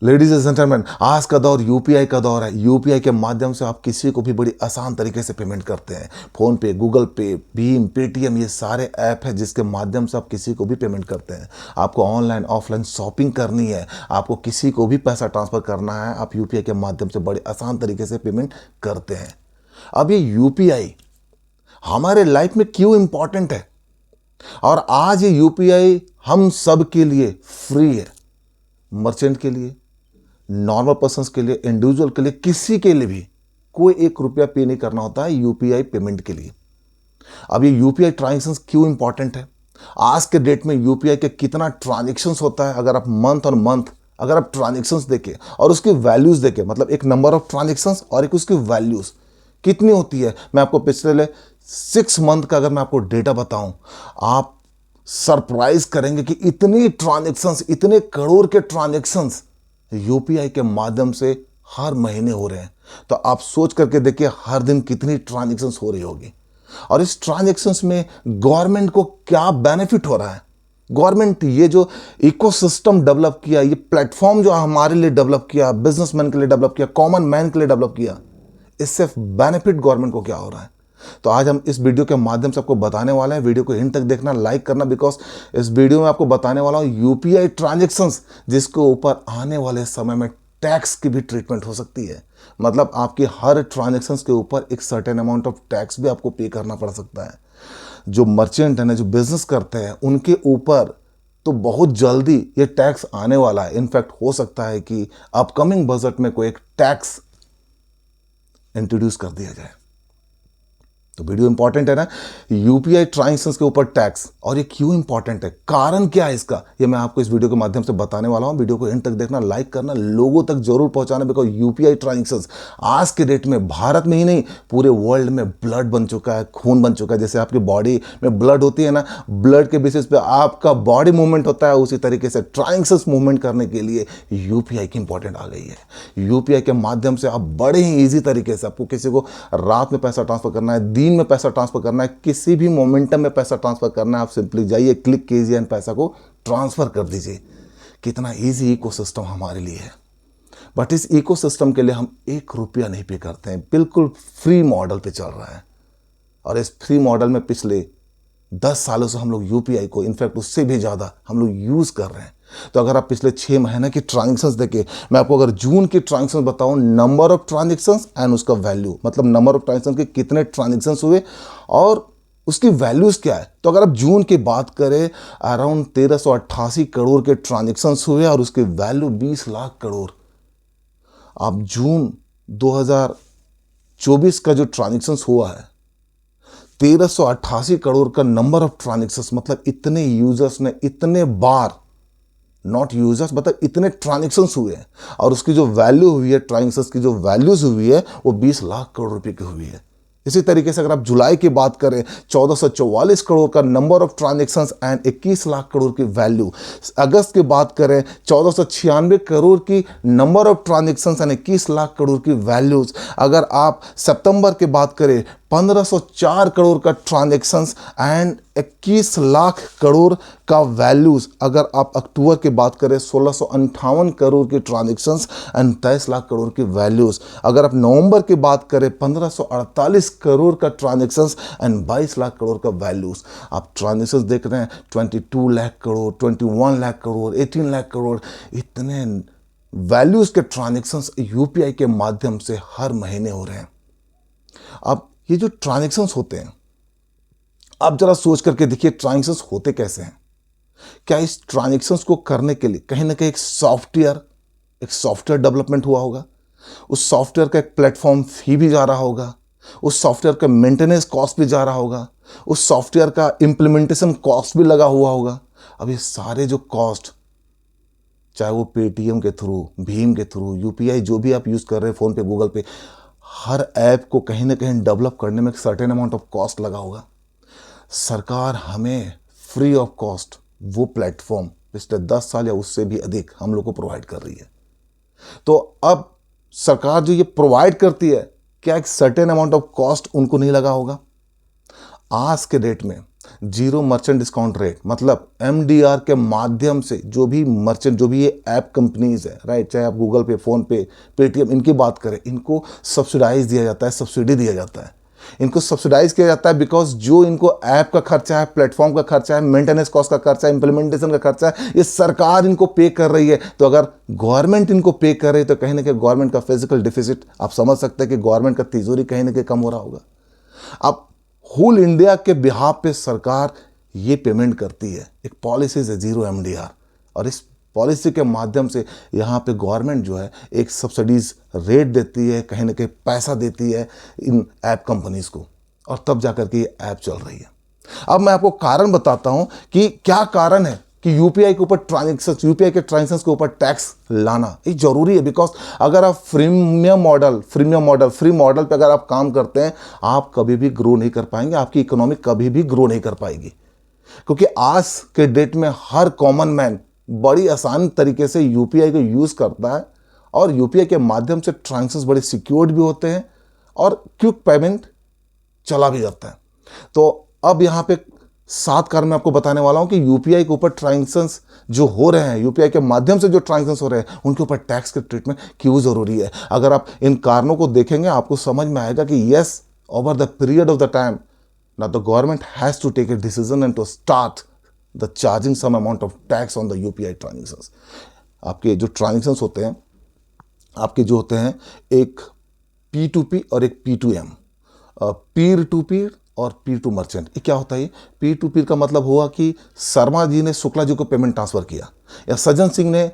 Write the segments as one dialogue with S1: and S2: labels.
S1: Ladies and gentleman, आज का दौर यूपीआई का दौर है। यूपीआई के माध्यम से आप किसी को भी बड़ी आसान तरीके से पेमेंट करते हैं। फोन पे, गूगल पे, भीम, पेटीएम, ये सारे ऐप हैं जिसके माध्यम से आप किसी को भी पेमेंट करते हैं। आपको ऑनलाइन ऑफलाइन शॉपिंग करनी है, आपको किसी को भी पैसा ट्रांसफर करना है, आप यूपीआई के माध्यम से बड़े आसान तरीके से पेमेंट करते हैं। अब ये यूपीआई हमारे लाइफ में क्यों इंपॉर्टेंट है, और आज ये यूपीआई हम सब के लिए फ्री है। मर्चेंट के लिए, नॉर्मल पर्सन्स के लिए, इंडिविजुअल के लिए, किसी के लिए भी कोई 1 रुपया पे नहीं करना होता है यूपीआई पेमेंट के लिए। अब ये यूपीआई ट्रांजेक्शंस क्यों इंपॉर्टेंट है, आज के डेट में यूपीआई के कितना ट्रांजेक्शंस होता है, अगर आप मंथ और मंथ अगर आप ट्रांजेक्शंस देखें और उसकी वैल्यूज देखें, मतलब एक नंबर ऑफ ट्रांजेक्शंस और एक उसकी वैल्यूज कितनी होती है। मैं आपको पिछले 6 मंथ का अगर मैं आपको डेटा बताऊं, आप सरप्राइज करेंगे कि इतनी ट्रांजेक्शंस, इतने करोड़ के ट्रांजेक्शंस यूपीआई के माध्यम से हर महीने हो रहे हैं। तो आप सोच करके देखिए हर दिन कितनी ट्रांजेक्शंस हो रही होगी, और इस ट्रांजेक्शंस में गवर्नमेंट को क्या बेनिफिट हो रहा है। गवर्नमेंट ये जो इकोसिस्टम डेवलप किया, ये प्लेटफॉर्म जो हमारे लिए डेवलप किया, बिजनेसमैन के लिए डेवलप किया, कॉमन मैन के लिए डेवलप किया, इससे बेनिफिट गवर्नमेंट को क्या हो रहा है। तो आज हम इस वीडियो के माध्यम से आपको बताने वाले हैं। वीडियो को एंड तक देखना, लाइक करना, बिकॉज इस वीडियो में आपको बताने वाला हूं यूपीआई ट्रांजैक्शंस जिसके ऊपर आने वाले समय में टैक्स की भी ट्रीटमेंट हो सकती है। मतलब आपकी हर ट्रांजैक्शंस के ऊपर एक सर्टेन अमाउंट ऑफ टैक्स भी आपको पे करना पड़ सकता है। जो मर्चेंट है ना, जो बिजनेस करते हैं, उनके ऊपर तो बहुत जल्दी ये टैक्स आने वाला है। इनफैक्ट हो सकता है कि अपकमिंग बजट में कोई एक टैक्स इंट्रोड्यूस कर दिया जाए। तो वीडियो इंपॉर्टेंट है ना, यूपीआई ट्रांजैक्शंस के ऊपर टैक्स, और ये क्यों इंपॉर्टेंट है, कारण क्या है इसका, ये मैं आपको इस वीडियो के माध्यम से बताने वाला हूं। वीडियो को एंड तक देखना, लाइक करना, लोगों तक जरूर पहुंचाना, बिकॉज यूपीआई ट्रांजैक्शंस आज के डेट में भारत में ही नहीं पूरे वर्ल्ड में ब्लड बन चुका है, खून बन चुका है। जैसे आपकी बॉडी में ब्लड होती है ना, ब्लड के बेसिस पे आपका बॉडी मूवमेंट होता है, उसी तरीके से ट्रांजैक्शंस मूवमेंट करने के लिए यूपीआई की इंपॉर्टेंट आ गई है। यूपीआई के माध्यम से आप बड़े ही ईजी तरीके से, आपको किसी को रात में पैसा ट्रांसफर करना है, दिन में पैसा ट्रांसफर करना है, किसी भी मोमेंटम में पैसा ट्रांसफर करना है, आप सिंपली जाइए, क्लिक कीजिए एंड पैसा को ट्रांसफर कर दीजिए। कितना इजी इकोसिस्टम हमारे लिए है। बट इस इकोसिस्टम के लिए हम 1 रुपया नहीं पे करते हैं, बिल्कुल फ्री मॉडल पे चल रहा है। और इस फ्री मॉडल में पिछले 10 सालों से हम लोग यूपीआई को, इनफैक्ट उससे भी ज़्यादा हम लोग यूज़ कर रहे हैं। तो अगर आप पिछले 6 महीने की ट्रांजेक्शंस देखें, मैं आपको अगर जून की ट्रांजेक्शंस बताऊं, नंबर ऑफ ट्रांजेक्शंस एंड उसका वैल्यू, मतलब नंबर ऑफ ट्रांजेक्शंस के कितने ट्रांजेक्शंस हुए और उसकी वैल्यूज़ क्या है। तो अगर आप जून की बात करें, अराउंड 1388 करोड़ के ट्रांजेक्शंस हुए और उसकी वैल्यू 20 लाख करोड़। आप जून 2024 का जो ट्रांजेक्शंस हुआ है, 1388 करोड़ का नंबर ऑफ ट्रांजेक्शंस, मतलब इतने यूजर्स ने इतने बार, नॉट यूजर्स, मतलब इतने ट्रांजेक्शंस हुए हैं, और उसकी जो वैल्यू हुई है, ट्रांजेक्शंस की जो वैल्यूज हुई है, वो 20 लाख करोड़ रुपए की हुई है। इसी तरीके से अगर आप जुलाई की बात करें, 1444 करोड़ का number of transactions and 21 lakh crore की वैल्यू। अगस्त की बात करें, 1496 करोड़ की number of transactions and 21 lakh crore की वैल्यूज। अगर आप सितंबर की बात करें, 1504 करोड़ का ट्रांजेक्शंस एंड 21 लाख करोड़ का वैल्यूज। अगर आप अक्टूबर की बात करें, 1658 करोड़ की ट्रांजेक्शंस एंड 23 लाख करोड़ की वैल्यूज। अगर आप नवंबर की बात करें, 1548 करोड़ का ट्रांजेक्शंस एंड 22 लाख करोड़ का वैल्यूज। आप ट्रांजेक्शंस देख रहे हैं, 22 लाख करोड़, 21 लाख करोड़, 18 लाख करोड़, इतने वैल्यूज के ट्रांजेक्शंस यूपीआई के माध्यम से हर महीने हो रहे हैं। अब ये जो ट्रांजेक्शंस होते हैं, आप जरा सोच करके देखिए ट्रांजेक्शंस होते कैसे हैं। क्या इस ट्रांजेक्शंस को करने के लिए कहीं ना कहीं एक सॉफ्टवेयर डेवलपमेंट हुआ होगा, उस सॉफ्टवेयर का एक प्लेटफॉर्म फी भी जा रहा होगा, उस सॉफ्टवेयर का मेंटेनेंस कॉस्ट भी जा रहा होगा, उस सॉफ्टवेयर का इंप्लीमेंटेशन कॉस्ट भी लगा हुआ होगा। अब ये सारे जो कॉस्ट, चाहे वो पेटीएम के थ्रू, भीम के थ्रू, यूपीआई जो भी आप यूज कर रहे हैं, फोन पे, गूगल पे, हर ऐप को कहीं ना कहीं डेवलप करने में एक सर्टेन अमाउंट ऑफ कॉस्ट लगा होगा। सरकार हमें फ्री ऑफ कॉस्ट वो प्लेटफॉर्म पिछले 10 साल या उससे भी अधिक हम लोग को प्रोवाइड कर रही है। तो अब सरकार जो ये प्रोवाइड करती है, क्या एक सर्टेन अमाउंट ऑफ कॉस्ट उनको नहीं लगा होगा। आज के डेट में जीरो मर्चेंट डिस्काउंट रेट, मतलब एमडीआर के माध्यम से जो भी मर्चेंट, जो भी ये ऐप कंपनीज है, राइट, चाहे आप गूगल पे, फोन पे, पेटीएम, इनकी बात करें, इनको सब्सिडाइज दिया जाता है, सब्सिडी दिया जाता है। इनको सब्सिडाइज किया जाता है बिकॉज जो इनको ऐप का खर्चा है, प्लेटफॉर्म का खर्चा है, मेंटेनेंस कॉस्ट का खर्चा है, इंप्लीमेंटेशन का खर्चा है, ये सरकार इनको पे कर रही है। तो अगर गवर्नमेंट इनको पे कर रही है तो कहीं ना कहीं गवर्नमेंट का फिजिकल डिफिसिट, आप समझ सकते हैं कि गवर्नमेंट का तिजोरी कहीं ना कहीं कम हो रहा होगा। अब होल इंडिया के बिहाफ पे सरकार ये पेमेंट करती है, एक पॉलिसी है जीरो एमडीआर, और इस पॉलिसी के माध्यम से यहाँ पे गवर्नमेंट जो है एक सब्सिडीज रेट देती है, कहीं ना कहीं पैसा देती है इन ऐप कंपनीज को, और तब जाकर के ये ऐप चल रही है। अब मैं आपको कारण बताता हूँ कि क्या कारण है कि यूपीआई के ऊपर ट्रांजेक्शन, यूपीआई के ट्रांजेक्शन के ऊपर टैक्स लाना ये जरूरी है। बिकॉज अगर आप फ्री मॉडल पे अगर आप काम करते हैं, आप कभी भी ग्रो नहीं कर पाएंगे, आपकी इकोनॉमी कभी भी ग्रो नहीं कर पाएगी। क्योंकि आज के डेट में हर कॉमन मैन बड़ी आसान तरीके से यूपीआई को यूज करता है, और यूपीआई के माध्यम से ट्रांजेक्शन बड़े सिक्योर्ड भी होते हैं और क्विक पेमेंट चला भी जाता है। तो अब यहाँ पे 7 कारण मैं आपको बताने वाला हूं कि यूपीआई के ऊपर ट्रांजेक्शंस जो हो रहे हैं, यूपीआई के माध्यम से जो ट्रांजेक्शंस हो रहे हैं, उनके ऊपर टैक्स के ट्रीटमेंट क्यों जरूरी है। अगर आप इन कारणों को देखेंगे आपको समझ में आएगा कि yes, over the period of the time now the government has to take a decision and to start the charging some amount of tax on the UPI transactions। आपके जो ट्रांजेक्शंस होते हैं, आपके जो होते हैं एक P2P और एक P2M, पीर टू पीर और पीर टू मर्चेंट। ये क्या होता है? पीर टू पीर का मतलब हुआ कि शर्मा जी ने शुक्ला जी को पेमेंट ट्रांसफर किया, या सज्जन सिंह ने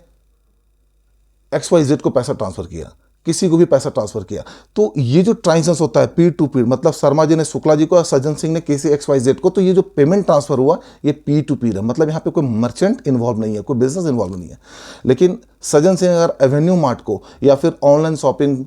S1: XYZ को पैसा ट्रांसफर किया, किसी को भी पैसा ट्रांसफर किया। तो ये जो ट्रांजेक्शन होता है पीर टू पीर, मतलब शर्मा जी ने शुक्ला जी को और सज्जन सिंह ने किसी XYZ को, तो ये जो पेमेंट ट्रांसफर हुआ ये पीर टू पीर है। मतलब यहाँ पे कोई मर्चेंट इन्वॉल्व नहीं है, कोई बिजनेस इन्वॉल्व नहीं है। लेकिन सज्जन सिंह अगर एवेन्यू मार्ट को या फिर ऑनलाइन शॉपिंग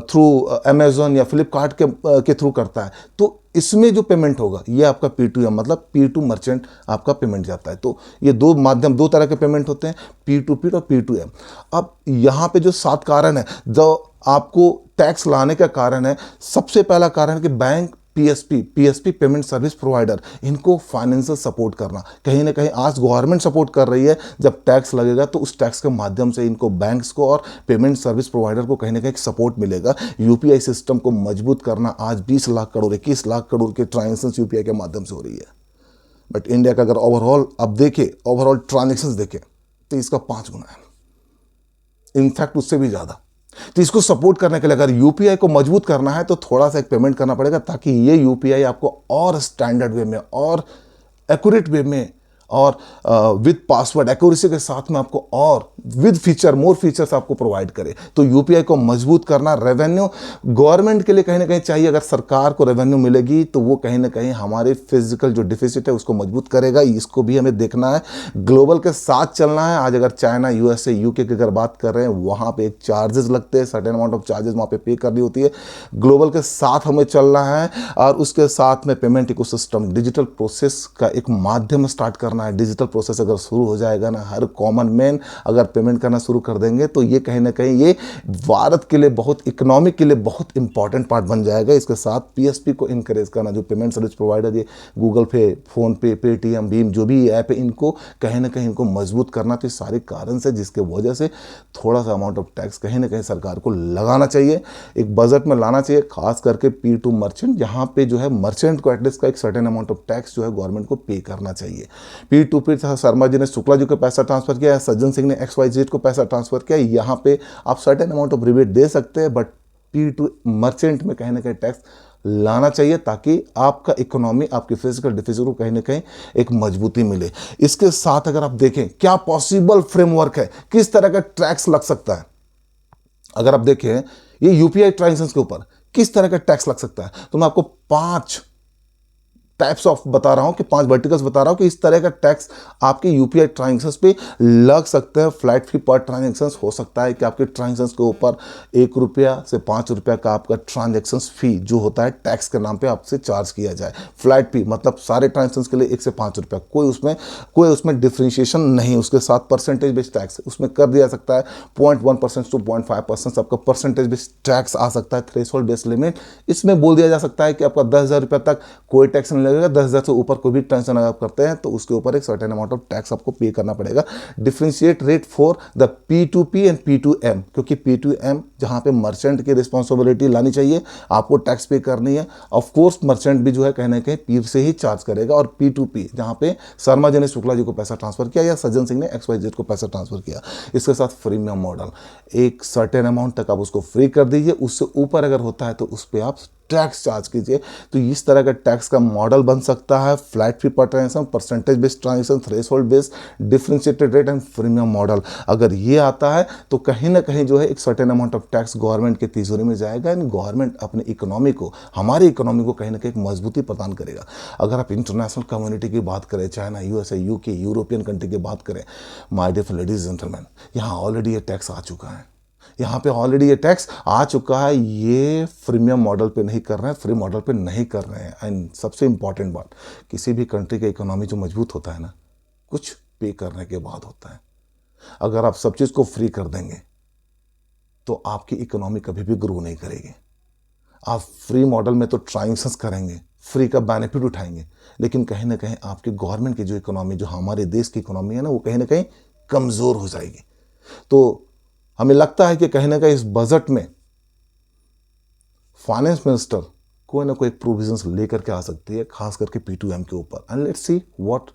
S1: थ्रू अमेजोन या फ्लिपकार्ट के थ्रू करता है, तो इसमें जो पेमेंट होगा ये आपका P2M, मतलब पीर टू मर्चेंट आपका पेमेंट जाता है। तो ये दो तरह के पेमेंट होते हैं, पीर टू पीर और P2M। अब यहाँ पे जो 7 कारण है जो आपको टैक्स लाने का कारण है, सबसे पहला कारण है कि bank PSP payment service provider, इनको फाइनेंशियल सपोर्ट करना। कहीं ना कहीं आज गवर्नमेंट सपोर्ट कर रही है, जब टैक्स लगेगा तो उस टैक्स के माध्यम से इनको बैंक्स को और पेमेंट सर्विस प्रोवाइडर को कहीं ना कहीं सपोर्ट मिलेगा। यूपीआई सिस्टम को मजबूत करना, आज 20 लाख करोड़ 21 लाख करोड़ के ट्रांजेक्शन यूपीआई के माध्यम से हो रही है। बट इंडिया का अगर ओवरऑल अब देखें, ओवरऑल ट्रांजेक्शन देखें तो इसका 5 गुना है, इनफैक्ट उससे भी ज़्यादा। तो इसको सपोर्ट करने के लिए अगर यूपीआई को मजबूत करना है तो थोड़ा सा एक पेमेंट करना पड़ेगा, ताकि ये यूपीआई आपको और स्टैंडर्ड वे में और एक्यूरेट वे में और विद पासवर्ड एक्यूरेसी के साथ में आपको और विद फीचर मोर फीचर्स आपको प्रोवाइड करे। तो यूपीआई को मजबूत करना, रेवेन्यू गवर्नमेंट के लिए कहीं ना कहीं चाहिए। अगर सरकार को रेवेन्यू मिलेगी तो वो कहीं ना कहीं हमारे फिजिकल जो डिफिसिट है उसको मजबूत करेगा। इसको भी हमें देखना है, ग्लोबल के साथ चलना है। आज अगर चाइना, यूएसए, यूके की अगर बात कर रहे हैं, वहाँ पे एक चार्जेस लगते हैं, सर्टेन अमाउंट ऑफ चार्जेस वहाँ पे करनी होती है। ग्लोबल के साथ हमें चलना है, और उसके साथ में पेमेंट इकोसिस्टम, डिजिटल प्रोसेस का एक माध्यम स्टार्ट करना है। डिजिटल प्रोसेस अगर शुरू हो जाएगा ना, हर कॉमन मैन अगर पेमेंट करना शुरू कर देंगे, तो ये कहीं ना कहीं ये भारत के लिए बहुत, इकोनॉमिक के लिए बहुत इंपॉर्टेंट पार्ट बन जाएगा। इसके साथ पीएसपी को इनकरेज करना, जो पेमेंट सर्विस प्रोवाइडर ये गूगल पे, फोन पे, पेटीएम, भीम, जो भी ऐप है, इनको कहीं ना कहीं इनको मजबूत करना। तो सारे कारण से जिसके वजह से थोड़ा सा अमाउंट ऑफ टैक्स कहीं ना कहीं सरकार को लगाना चाहिए, एक बजट में लाना चाहिए, खास करके पीर टू मर्चेंट, जहाँ पे जो है मर्चेंट को एटलीस्ट का एक सर्टेन अमाउंट ऑफ टैक्स जो है गवर्नमेंट को पे करना चाहिए। पीर टू पीर शर्मा जी ने शुक्ला जी को पैसा ट्रांसफर किया, सज्जन सिंह ने XYZ को पैसा ट्रांसफर किया, यहाँ पे आप सर्टेन अमाउंट ऑफ रिबेट दे सकते हैं, बट पीर टू मर्चेंट में कहीं ना कहीं टैक्स लाना चाहिए, ताकि आपका इकोनॉमी, आपकी फिजिकल डिफिसिट को कहीं ना कहीं एक मजबूती मिले। इसके साथ अगर आप देखें क्या पॉसिबल फ्रेमवर्क है, किस तरह का टैक्स लग सकता है। अगर आप देखें ये यूपीआई ट्रांजेक्शन के ऊपर किस तरह का टैक्स लग सकता है, तो मैं आपको 5 टाइप्स ऑफ बता रहा हूं कि 5 वर्टिकल्स बता रहा हूं कि इस तरह का टैक्स आपके यूपीआई ट्रांजेक्शंस पे लग सकते हैं। फ्लैट फी पर ट्रांजेक्शंस हो सकता है कि आपके ट्रांजेक्शंस के ऊपर ₹1 से ₹5 का आपका ट्रांजेक्शंस फी जो होता है टैक्स के नाम पे आपसे चार्ज किया जाए। फ्लैट फी मतलब सारे ट्रांजेक्शंस के लिए ₹1 से ₹5, कोई उसमें डिफ्रेंशिएशन नहीं। उसके साथ परसेंटेज बेस्ड टैक्स उसमें कर दिया सकता है, 0.1% to 0.5% आपका परसेंटेज बेस्ड टैक्स आ सकता है। थ्रेशोल्ड बेस्ड लिमिट इसमें बोल दिया जा सकता है कि आपका ₹10,000 तक कोई टैक्स नहीं लगेगा। 10,000 से ऊपर कोई भी ट्रांजेक्शन अगर आप करते हैं तो उसके ऊपर एक सर्टेन अमाउंट ऑफ टैक्स आपको पे करना पड़ेगा। Differentiate rate for the P2P and P2M, क्योंकि P2M जहाँ पे मर्चेंट की रिस्पॉन्सिबिलिटी लानी चाहिए, आपको टैक्स पे करनी है। ऑफ कोर्स मर्चेंट भी जो है कहीं ना कहीं पी से ही चार्ज करेगा। और P2P जहाँ पे शर्मा जी ने शुक्ला जी को पैसा ट्रांसफर किया या सज्जन सिंह ने XYZ को पैसा ट्रांसफर किया। इसके साथ फ्रीमियम मॉडल, एक सर्टेन अमाउंट तक आप उसको फ्री कर दीजिए, उससे ऊपर अगर होता है तो उस पर आप टैक्स चार्ज कीजिए। तो इस तरह का टैक्स का मॉडल बन सकता है। Flat fee per transaction, percentage based transaction, threshold based, differentiated rate and premium model. अगर ये आता है तो कहीं ना कहीं जो है एक certain amount of tax government के तिजोरी में जाएगा एंड गवर्नमेंट अपनी इकोनॉमी को, हमारी इकोनॉमी को कहीं ना कहीं मजबूती प्रदान करेगा। अगर आप इंटरनेशनल कम्युनिटी की बात करें, China, USA, UK, European country की बात करें, माय डियर लेडीज जेंटलमैन, यहाँ ऑलरेडी ये टैक्स आ चुका है। यहाँ पे ऑलरेडी ये टैक्स आ चुका है। ये फ्रीमियम मॉडल पे नहीं कर रहे हैं, फ्री मॉडल पे नहीं कर रहे हैं। एंड सबसे इंपॉर्टेंट बात, किसी भी कंट्री का इकोनॉमी जो मजबूत होता है ना, कुछ पे करने के बाद होता है। अगर आप सब चीज़ को फ्री कर देंगे तो आपकी इकोनॉमी कभी भी ग्रो नहीं करेगी। आप फ्री मॉडल में तो ट्रांजेक्शंस करेंगे, फ्री का बेनिफिट उठाएंगे, लेकिन कहीं ना कहीं आपकी गवर्नमेंट की जो इकोनॉमी, जो हमारे देश की इकोनॉमी है ना, वो कहीं ना कहीं कमज़ोर हो जाएगी। तो हमें लगता है कि कहीं ना कहीं इस बजट में फाइनेंस मिनिस्टर कोई ना कोई प्रोविजंस लेकर के आ सकती है, खास करके P2M के ऊपर। And let's see what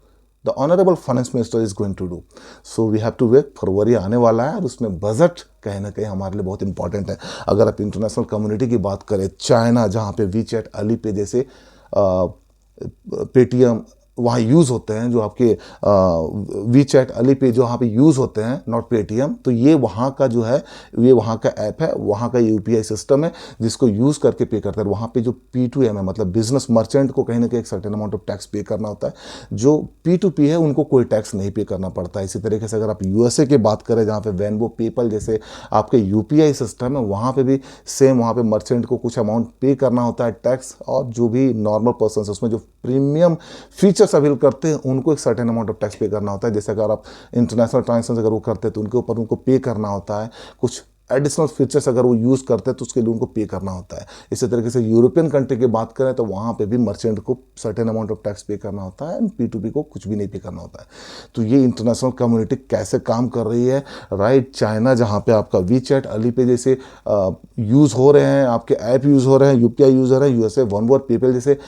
S1: the honourable finance minister is going to do. So we have to wait. फरवरी आने वाला है और उसमें बजट कहीं ना कहीं हमारे लिए बहुत इंपॉर्टेंट है। अगर आप इंटरनेशनल कम्युनिटी की बात करें, चाइना जहाँ पे वीचैट, अलीपे जैसे पेटीएम वहाँ यूज़ होते हैं, जो आपके वीचैट, अलीपे जो वहाँ पे यूज़ होते हैं, नॉट पेटीएम, तो ये वहाँ का जो है, ये वहाँ का ऐप है, वहाँ का UPI सिस्टम है जिसको यूज़ करके पे करते हैं। वहाँ पे जो P2M है, मतलब बिजनेस मर्चेंट को कहीं ना कहीं एक सर्टेन अमाउंट ऑफ टैक्स पे करना होता है। जो P2P है उनको कोई टैक्स नहीं पे करना पड़ता है। इसी तरीके से अगर आप USA की बात करें, जहाँ पे वेनबो, पेपल जैसे आपके UPI सिस्टम है, वहाँ पे भी सेम, वहाँ पे मर्चेंट को कुछ अमाउंट पे करना होता है टैक्स। और जो भी नॉर्मल पर्सन है उसमें जो प्रीमियम फीचर्स अवेल करते हैं उनको एक सर्टेन अमाउंट ऑफ टैक्स पे करना होता है। जैसे अगर आप इंटरनेशनल ट्रांजेक्शन अगर वो करते हैं तो उनके ऊपर उनको पे करना होता है। कुछ एडिशनल फीचर्स अगर वो यूज़ करते हैं तो उसके लिए उनको पे करना होता है। इसी तरीके से यूरोपियन कंट्री की बात करें तो वहाँ पे भी मर्चेंट को सर्टेन अमाउंट ऑफ टैक्स पे करना होता है एंड P2P को कुछ भी नहीं पे करना होता है। तो ये इंटरनेशनल कम्युनिटी कैसे काम कर रही है, राइट। चाइना जहाँ पे आपका वीचैट, अलीपे जैसे यूज़ हो रहे हैं, आपके ऐप यूज़ हो रहे हैं, UPI यूज़ हो रहे हैं, USA, वनवो, पेपल जैसे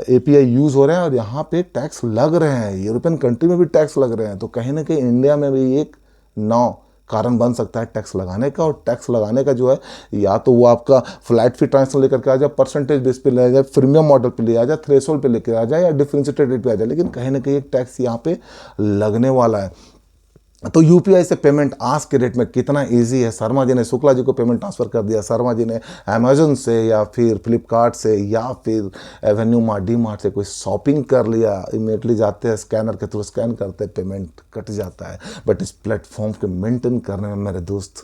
S1: API यूज़ हो रहे हैं और यहाँ पे टैक्स लग रहे हैं। यूरोपियन कंट्री में भी टैक्स लग रहे हैं। तो कहीं ना कहीं इंडिया में भी एक नौ कारण बन सकता है टैक्स लगाने का। और टैक्स लगाने का जो है, या तो वो आपका फ्लैट फी ट्रांजेक्शन लेकर के आ जाए, परसेंटेज बेस पे ले आ जाए, प्रीमियम मॉडल पे ले आ जाए, थ्रेशोल्ड पे लेकर आ जाए, या डिफरेंशिएटेड रेट पे आ जाए, लेकिन कहीं ना कहीं एक टैक्स यहाँ पे लगने वाला है। तो UPI से पेमेंट आज के डेट में कितना इजी है। शर्मा जी ने शुक्ला जी को पेमेंट ट्रांसफ़र कर दिया, शर्मा जी ने अमेजन से या फिर फ्लिपकार्ट से या फिर एवेन्यू मार्ट, डी मार्ट से कोई शॉपिंग कर लिया, इमीडिएटली जाते हैं स्कैनर के थ्रू स्कैन करते हैं, पेमेंट कट जाता है। बट इस प्लेटफॉर्म के मेंटेन करने में मेरे दोस्त,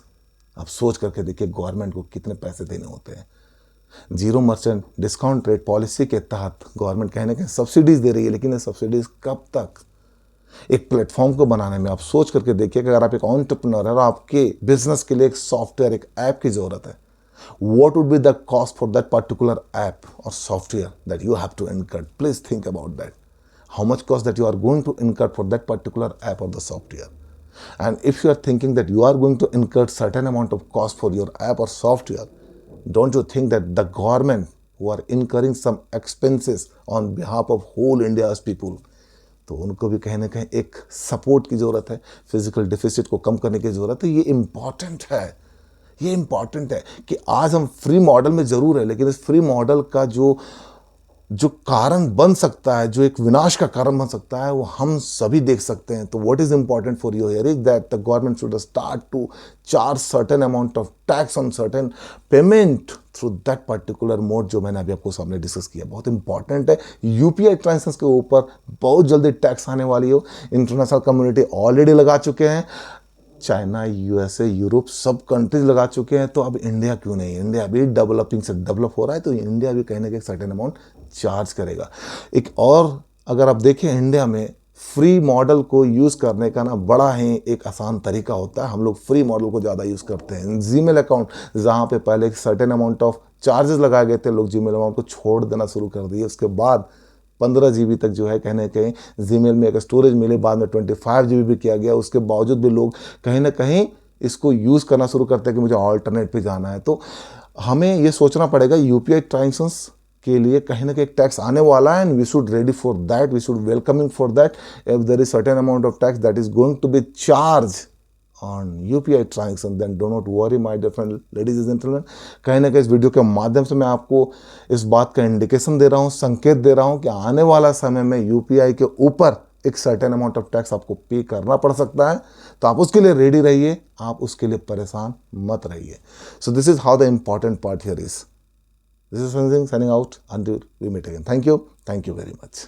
S1: आप सोच करके देखिए गवर्नमेंट को कितने पैसे देने होते हैं। Zero merchant discount rate policy के तहत गवर्नमेंट कहीं ना कहीं सब्सिडीज़ दे रही है, लेकिन ये सब्सिडीज़ कब तक? एक प्लेटफॉर्म को बनाने में आप सोच करके देखिए कि अगर आप एक एंटरप्रेन्योर है और आपके बिजनेस के लिए एक सॉफ्टवेयर, एक ऐप की जरूरत है, what would be the cost for that particular app or software that you have to incur? Please think about that. How much cost that you are going to incur for that particular app or the software? And if you are thinking that you are going to incur certain amount of cost for your app or software, don't you think that the government who are incurring some expenses on behalf of whole India's people, तो उनको भी कहीं ना कहीं एक support की ज़रूरत है, फिजिकल डिफिसिट को कम करने की ज़रूरत है। ये इम्पॉर्टेंट है, ये इम्पॉर्टेंट है कि आज हम फ्री मॉडल में ज़रूर है, लेकिन इस फ्री मॉडल का जो कारण बन सकता है, जो एक विनाश का कारण बन सकता है, वो हम सभी देख सकते हैं। तो what is important for you here is that the government should start to charge certain amount of tax on certain payment through that particular mode, जो मैंने अभी आपको सामने डिस्कस किया, बहुत इंपॉर्टेंट है। UPI ट्रांजेक्शन के ऊपर बहुत जल्दी टैक्स आने वाली हो। इंटरनेशनल कम्युनिटी ऑलरेडी लगा चुके हैं, चाइना, USA, यूरोप सब कंट्रीज लगा चुके हैं। तो अब इंडिया क्यों नहीं? इंडिया भी डेवलपिंग से डेवलप हो रहा है, तो इंडिया भी कहीं ना कहीं सर्टेन अमाउंट चार्ज करेगा। एक और अगर आप देखें, इंडिया में फ्री मॉडल को यूज़ करने का ना बड़ा ही एक आसान तरीका होता है। हम लोग फ्री मॉडल को ज़्यादा यूज़ करते हैं। जीमेल अकाउंट, जहाँ पे पहले एक सर्टेन अमाउंट ऑफ चार्जेस लगाए गए थे, लोग जीमेल अकाउंट को छोड़ देना शुरू कर दिए। उसके बाद 15 GB तक जो है कहीं ना कहीं जीमेल में एक स्टोरेज मिले, बाद में 25 GB भी किया गया, उसके बावजूद भी लोग कहीं ना कहीं इसको यूज़ करना शुरू करते हैं कि मुझे ऑल्टरनेट पे जाना है। तो हमें ये सोचना पड़ेगा यूपीआई ट्रांजेक्शंस के लिए कहीं ना कहीं एक टैक्स आने वाला है, and we should ready for that, we should welcoming for that. If there is certain amount of tax that is going to be charge on UPI transaction, then do not worry my dear friend, ladies and gentleman. कहीं ना कहीं इस video के माध्यम से मैं आपको इस बात का इंडिकेशन दे रहा हूँ, संकेत दे रहा हूँ कि आने वाला समय में यूपीआई के ऊपर एक सर्टेन अमाउंट ऑफ टैक्स आपको पे करना पड़ सकता है। तो आप उसके लिए रेडी रहिए, आप उसके लिए परेशान मत रहिए। So this is how the important part here is. This is Sanjay signing out until we meet again. Thank you very much.